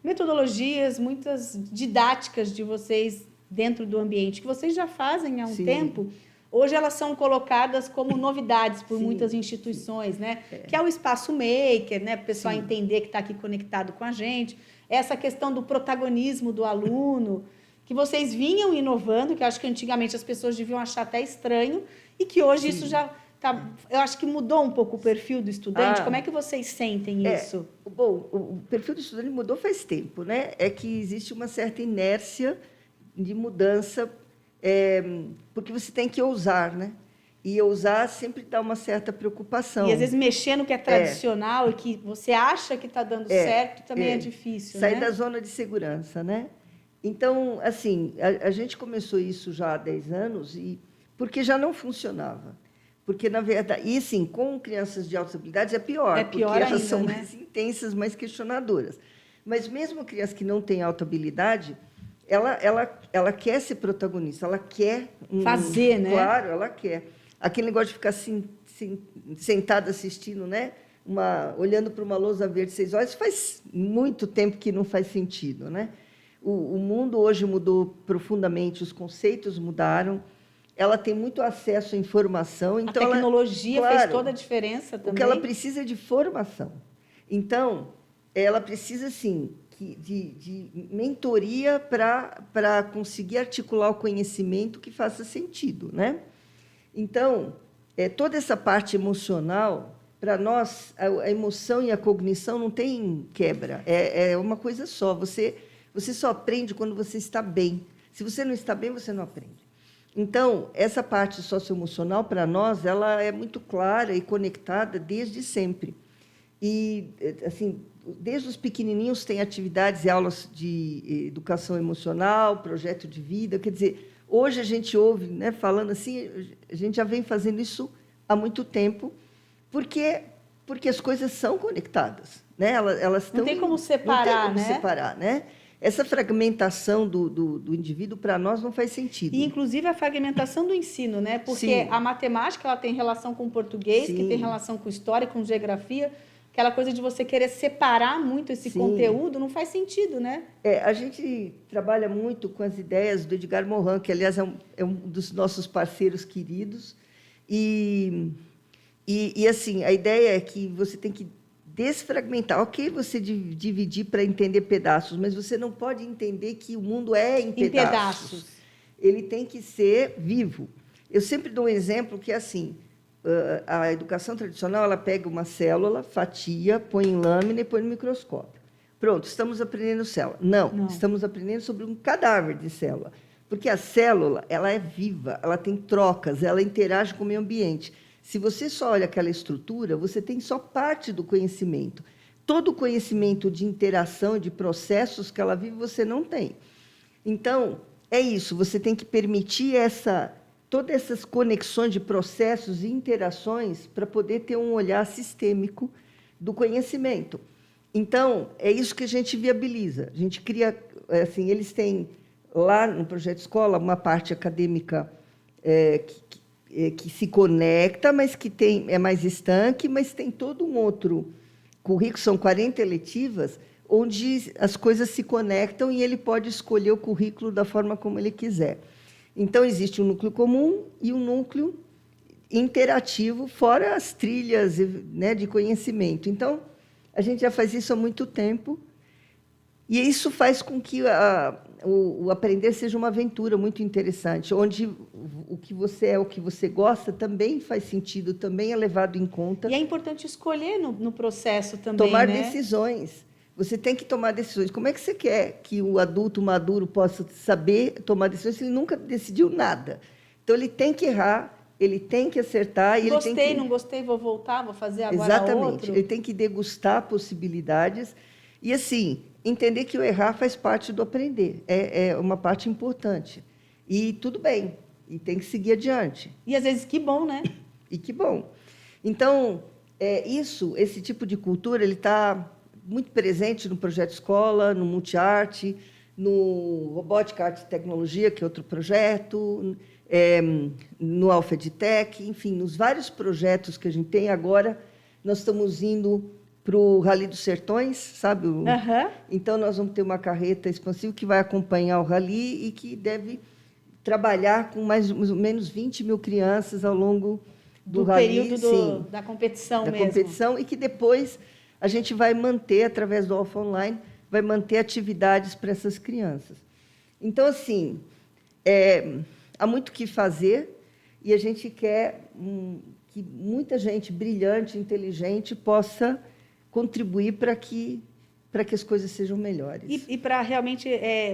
metodologias, muitas didáticas de vocês dentro do ambiente, que vocês já fazem há um tempo, hoje elas são colocadas como novidades por muitas instituições, né? Que é o espaço maker, né? Para o pessoal entender que está aqui conectado com a gente. Essa questão do protagonismo do aluno, que vocês vinham inovando, que eu acho que antigamente as pessoas deviam achar até estranho, e que hoje isso já está... Eu acho que mudou um pouco o perfil do estudante. Como é que vocês sentem isso? Bom, o perfil do estudante mudou faz tempo, né? É que existe uma certa inércia de mudança, porque você tem que ousar, né? E ousar sempre dá uma certa preocupação. E, às vezes, mexer no que é tradicional e que você acha que está dando certo também é difícil, Sair né? da zona de segurança, né? Então, assim, a gente começou isso já há 10 anos, porque já não funcionava. Porque, na verdade... E, sim, com crianças de altas habilidades é pior. Porque elas são mais intensas, mais questionadoras. Mas, mesmo a criança que não tem alta habilidade... Ela quer ser protagonista, ela quer... fazer, né? Claro, ela quer. Aquele negócio de ficar assim, sentada assistindo, né? olhando para uma lousa verde 6 horas, faz muito tempo que não faz sentido, né? O mundo hoje mudou profundamente, os conceitos mudaram, ela tem muito acesso à informação. Então a tecnologia claro, fez toda a diferença também. O que ela precisa é de formação. Então, ela precisa, sim, de mentoria para conseguir articular o conhecimento que faça sentido, né? Então, toda essa parte emocional, para nós, a emoção e a cognição não tem quebra, é uma coisa só. Você só aprende quando você está bem. Se você não está bem, você não aprende. Então, essa parte socioemocional, para nós, ela é muito clara e conectada desde sempre. E, assim, desde os pequenininhos tem atividades e aulas de educação emocional, projeto de vida. Quer dizer, hoje a gente ouve, né, falando assim, a gente já vem fazendo isso há muito tempo, porque as coisas são conectadas, né? Elas não tem como separar, não tem como separar, né? Essa fragmentação do indivíduo, para nós, não faz sentido. E, inclusive, a fragmentação do ensino, né? Porque Sim. a matemática ela tem relação com o português, Sim. que tem relação com história, com geografia. Aquela coisa de você querer separar muito esse Sim. conteúdo não faz sentido, né? A gente trabalha muito com as ideias do Edgar Morin, que, aliás, é um dos nossos parceiros queridos. E, assim, a ideia é que você tem que desfragmentar. Ok, você dividir para entender pedaços, mas você não pode entender que o mundo é em pedaços. Ele tem que ser vivo. Eu sempre dou um exemplo que é assim, a educação tradicional, ela pega uma célula, fatia, põe em lâmina e põe no microscópio. Pronto, estamos aprendendo célula. Não, estamos aprendendo sobre um cadáver de célula. Porque a célula, ela é viva, ela tem trocas, ela interage com o meio ambiente. Se você só olha aquela estrutura, você tem só parte do conhecimento. Todo o conhecimento de interação, de processos que ela vive, você não tem. Então, é isso, você tem que permitir todas essas conexões de processos e interações para poder ter um olhar sistêmico do conhecimento. Então, é isso que a gente viabiliza. A gente cria, assim, eles têm lá no Projeto Escola uma parte acadêmica que se conecta, mas que é mais estanque, mas tem todo um outro currículo, são 40 eletivas, onde as coisas se conectam e ele pode escolher o currículo da forma como ele quiser. Então, existe um núcleo comum e um núcleo interativo, fora as trilhas, né, de conhecimento. Então, a gente já faz isso há muito tempo, e isso faz com que o aprender seja uma aventura muito interessante, onde o que você é, o que você gosta, também faz sentido, também é levado em conta. E é importante escolher no processo também, tomar né? decisões. Você tem que tomar decisões. Como é que você quer que o adulto maduro possa saber tomar decisões se ele nunca decidiu nada? Então, ele tem que errar, ele tem que acertar. E Gostei, ele tem que... não gostei, vou voltar, vou fazer agora Exatamente. outro. Ele tem que degustar possibilidades e, assim, entender que o errar faz parte do aprender. É uma parte importante. E tudo bem, e tem que seguir adiante. E, às vezes, que bom, né? E que bom. Então, esse tipo de cultura, ele está muito presente no Projeto Escola, no Multiarte, no Robótica, Arte e Tecnologia, que é outro projeto, no Alfedtech, enfim, nos vários projetos que a gente tem. Agora, nós estamos indo para o Rally dos Sertões, sabe? Então, nós vamos ter uma carreta expansiva que vai acompanhar o Rally e que deve trabalhar com mais ou menos 20 mil crianças ao longo do Rally. Período da competição mesmo. Da competição, e que depois a gente vai manter, através do Alfa Online, vai manter atividades para essas crianças. Então, assim, há muito o que fazer e a gente quer que muita gente brilhante, inteligente, possa contribuir para que as coisas sejam melhores. E para realmente,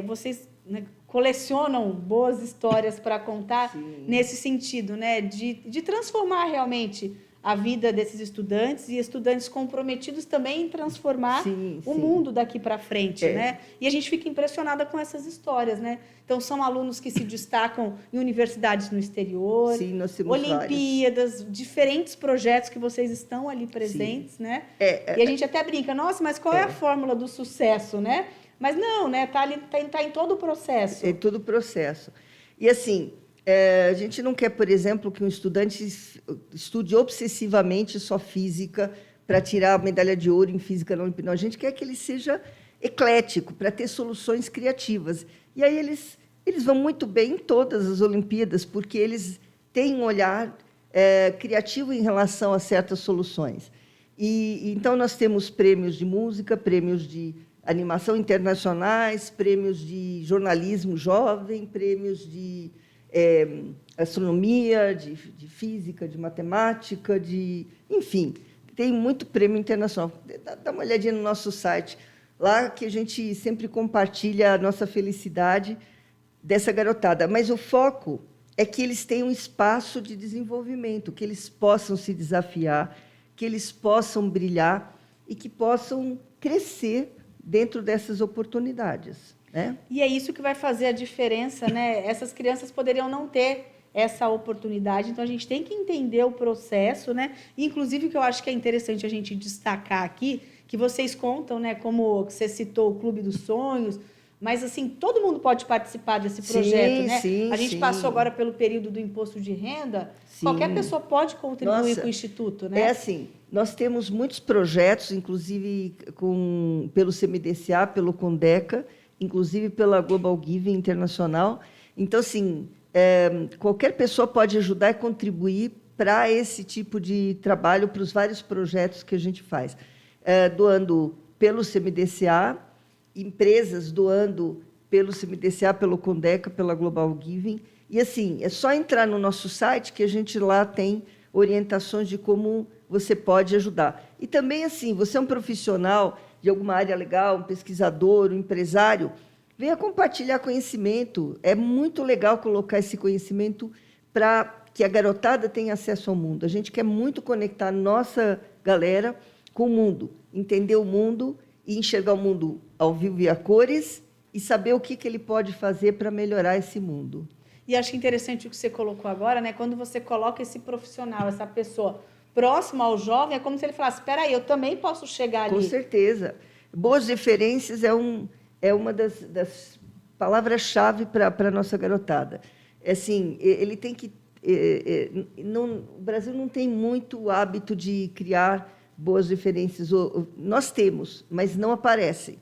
vocês, né, colecionam boas histórias para contar. Sim. Nesse sentido, né, de transformar realmente a vida desses estudantes e estudantes comprometidos também em transformar o mundo daqui para frente, né? E a gente fica impressionada com essas histórias, né? Então, são alunos que se destacam em universidades no exterior, Olimpíadas, diferentes projetos que vocês estão ali presentes, né? E a gente até brinca, nossa, mas qual é a fórmula do sucesso, né? Mas não, né? Tá em todo o processo. Em todo o processo. E, assim, a gente não quer, por exemplo, que um estudante estude obsessivamente só física para tirar a medalha de ouro em física na Olimpíada. Não, a gente quer que ele seja eclético, para ter soluções criativas. E aí eles vão muito bem em todas as Olimpíadas, porque eles têm um olhar criativo em relação a certas soluções. E então, nós temos prêmios de música, prêmios de animação internacionais, prêmios de jornalismo jovem, prêmios de astronomia, de física, de matemática, enfim, tem muito prêmio internacional. Dá uma olhadinha no nosso site, lá que a gente sempre compartilha a nossa felicidade dessa garotada. Mas o foco é que eles tenham um espaço de desenvolvimento, que eles possam se desafiar, que eles possam brilhar e que possam crescer dentro dessas oportunidades, né? E é isso que vai fazer a diferença, né? Essas crianças poderiam não ter essa oportunidade, então a gente tem que entender o processo, né? Inclusive, o que eu acho que é interessante a gente destacar aqui, que vocês contam, né? Como você citou o Clube dos Sonhos, mas assim, todo mundo pode participar desse projeto, né? Sim, a gente passou agora pelo período do imposto de renda, qualquer pessoa pode contribuir com o Instituto, né? É assim, nós temos muitos projetos, inclusive pelo CMDCA, pelo Condeca, inclusive pela Global Giving Internacional. Então, assim, qualquer pessoa pode ajudar e contribuir para esse tipo de trabalho, para os vários projetos que a gente faz. Doando pelo CMDCA, empresas doando pelo CMDCA, pelo Condeca, pela Global Giving. E, assim, é só entrar no nosso site que a gente lá tem orientações de como você pode ajudar. E também, assim, você é um profissional de alguma área legal, um pesquisador, um empresário, venha compartilhar conhecimento. É muito legal colocar esse conhecimento para que a garotada tenha acesso ao mundo. A gente quer muito conectar a nossa galera com o mundo, entender o mundo e enxergar o mundo ao vivo e a cores e saber o que ele pode fazer para melhorar esse mundo. E acho interessante o que você colocou agora, né? Quando você coloca esse profissional, essa pessoa próxima ao jovem, é como se ele falasse, espera aí, eu também posso chegar ali. Com certeza. Boas referências é uma das palavras-chave para a nossa garotada. Assim, ele tem que... o Brasil não tem muito hábito de criar boas referências. Nós temos, mas não aparecem,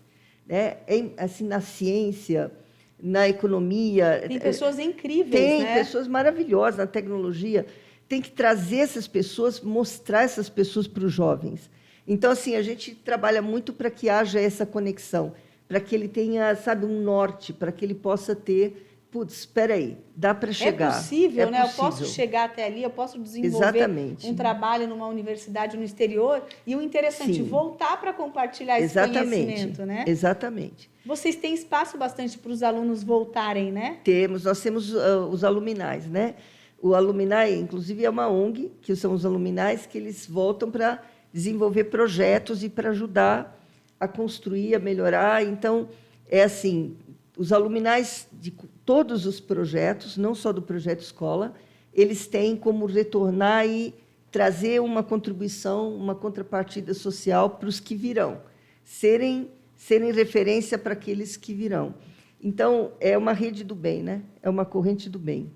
né? Assim, na ciência, na economia... Tem pessoas incríveis, tem, né? pessoas maravilhosas na tecnologia. Tem que trazer essas pessoas, mostrar essas pessoas para os jovens. Então, assim, a gente trabalha muito para que haja essa conexão, para que ele tenha, sabe, um norte, para que ele possa ter... Putz, espera aí, dá para chegar. É possível, né? Possível. Eu posso chegar até ali, eu posso desenvolver Exatamente. um trabalho numa universidade no exterior. E o interessante, Sim. voltar para compartilhar esse conhecimento, né? Exatamente. Vocês têm espaço bastante para os alunos voltarem, né? Nós temos os aluminais, né? O Aluminai, inclusive, é uma ONG, que são os aluminais, que eles voltam para desenvolver projetos e para ajudar a construir, a melhorar. Então, é assim, os aluminais de todos os projetos, não só do Projeto Escola, eles têm como retornar e trazer uma contribuição, uma contrapartida social para os que virão, serem referência para aqueles que virão. Então, é uma rede do bem, né? É uma corrente do bem.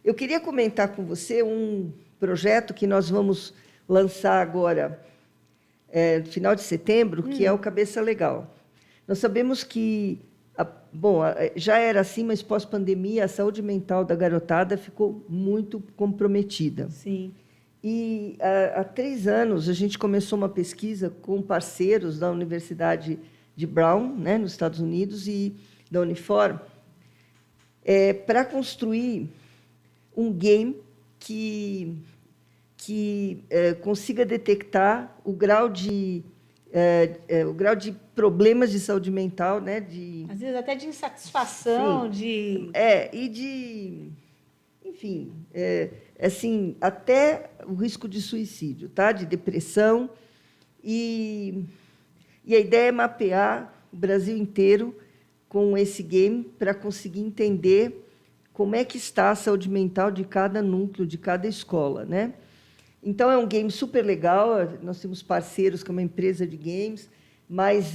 Eu queria comentar com você um projeto que nós vamos lançar agora, no final de setembro, que é o Cabeça Legal. Nós sabemos que, já era assim, mas pós-pandemia, a saúde mental da garotada ficou muito comprometida. Sim. E há 3 anos, a gente começou uma pesquisa com parceiros da Universidade de Brown, né, nos Estados Unidos, e da Unifor, para construir um game que consiga detectar o grau de problemas de saúde mental, né? Às vezes até de insatisfação, Sim. Enfim, assim, até o risco de suicídio, tá? De depressão. E a ideia é mapear o Brasil inteiro com esse game para conseguir entender como é que está a saúde mental de cada núcleo, de cada escola, né? Então, é um game super legal. Nós temos parceiros, que é uma empresa de games, mas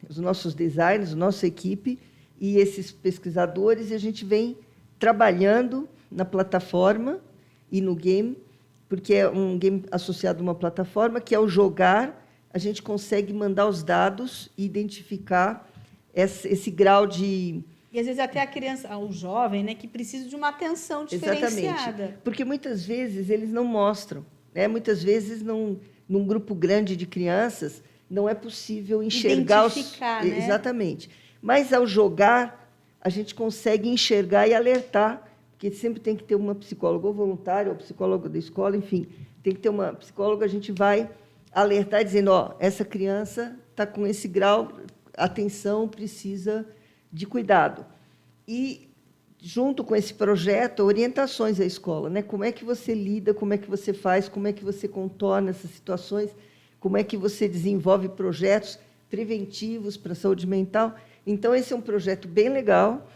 os nossos designers, a nossa equipe e esses pesquisadores, e a gente vem trabalhando na plataforma e no game porque é um game associado a uma plataforma que, ao jogar, a gente consegue mandar os dados e identificar esse grau de... E, às vezes, até a criança, o jovem, né, que precisa de uma atenção diferenciada. Exatamente. Porque, muitas vezes, eles não mostram. Né? Muitas vezes, num grupo grande de crianças, não é possível enxergar... Identificar, né? Exatamente. Mas, ao jogar, a gente consegue enxergar e alertar, porque sempre tem que ter uma psicóloga ou voluntária, ou psicóloga da escola, enfim, tem que ter uma psicóloga, a gente vai alertar dizendo, essa criança está com esse grau, atenção, precisa de cuidado. E, junto com esse projeto, orientações à escola, né? Como é que você lida, como é que você faz, como é que você contorna essas situações, como é que você desenvolve projetos preventivos para a saúde mental. Então, esse é um projeto bem legal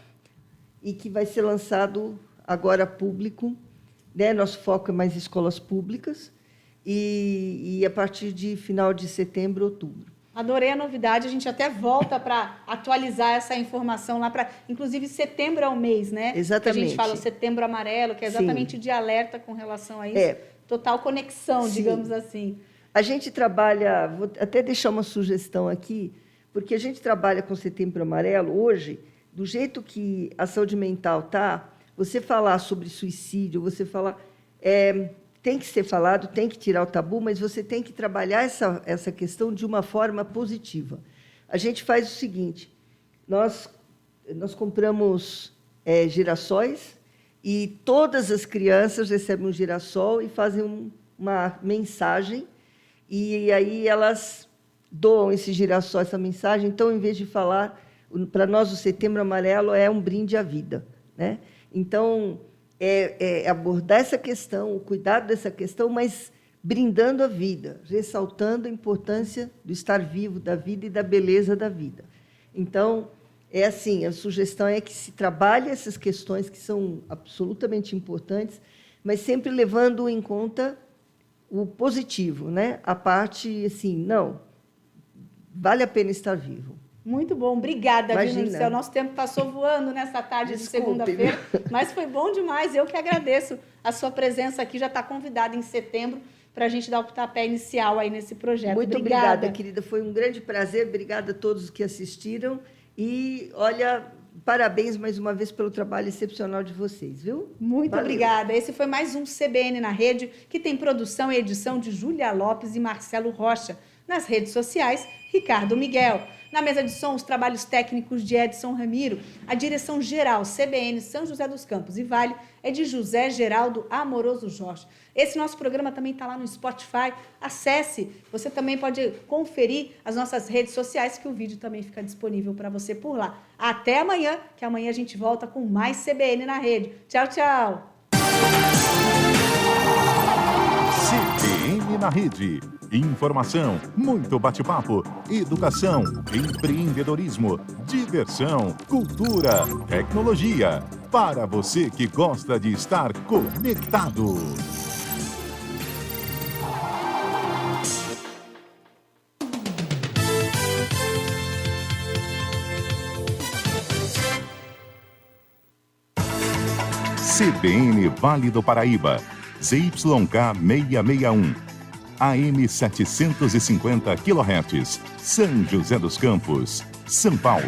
e que vai ser lançado agora público. Né? Nosso foco é mais escolas públicas e a partir de final de setembro, outubro. Adorei a novidade, a gente até volta para atualizar essa informação lá para, inclusive, setembro é o mês, né? Exatamente. Que a gente fala o setembro amarelo, que é exatamente de alerta com relação a isso. Total conexão, digamos assim. A gente trabalha, vou até deixar uma sugestão aqui, porque a gente trabalha com setembro amarelo hoje, do jeito que a saúde mental está, você falar sobre suicídio, você falar... tem que ser falado, tem que tirar o tabu, mas você tem que trabalhar essa questão de uma forma positiva. A gente faz o seguinte, nós compramos girassóis e todas as crianças recebem um girassol e fazem uma mensagem, e aí elas doam esse girassol, essa mensagem. Então, em vez de falar, para nós o Setembro Amarelo é um brinde à vida. Né? Então, abordar essa questão, o cuidado dessa questão, mas brindando a vida, ressaltando a importância do estar vivo, da vida e da beleza da vida. Então, assim, a sugestão é que se trabalhe essas questões que são absolutamente importantes, mas sempre levando em conta o positivo, né? A parte, assim, não, vale a pena estar vivo. Muito bom, obrigada, Imagina. Vina. O nosso tempo passou voando nessa tarde de segunda-feira, mas foi bom demais. Eu que agradeço a sua presença aqui, já está convidada em setembro para a gente dar o pontapé inicial aí nesse projeto. Muito obrigada, querida. Foi um grande prazer. Obrigada a todos que assistiram. E, olha, parabéns mais uma vez pelo trabalho excepcional de vocês, viu? Muito obrigada. Esse foi mais um CBN na Rede, que tem produção e edição de Júlia Lopes e Marcelo Rocha. Nas redes sociais, Ricardo Miguel. Na mesa de som, os trabalhos técnicos de Edson Ramiro. A direção geral CBN São José dos Campos e Vale é de José Geraldo Amoroso Jorge. Esse nosso programa também está lá no Spotify. Acesse, você também pode conferir as nossas redes sociais, que o vídeo também fica disponível para você por lá. Até amanhã, que amanhã a gente volta com mais CBN na Rede. Tchau, tchau! CBN na Rede. Informação, muito bate-papo, educação, empreendedorismo, diversão, cultura, tecnologia. Para você que gosta de estar conectado. CBN Vale do Paraíba, ZYK 661. AM 750 kHz, São José dos Campos, São Paulo.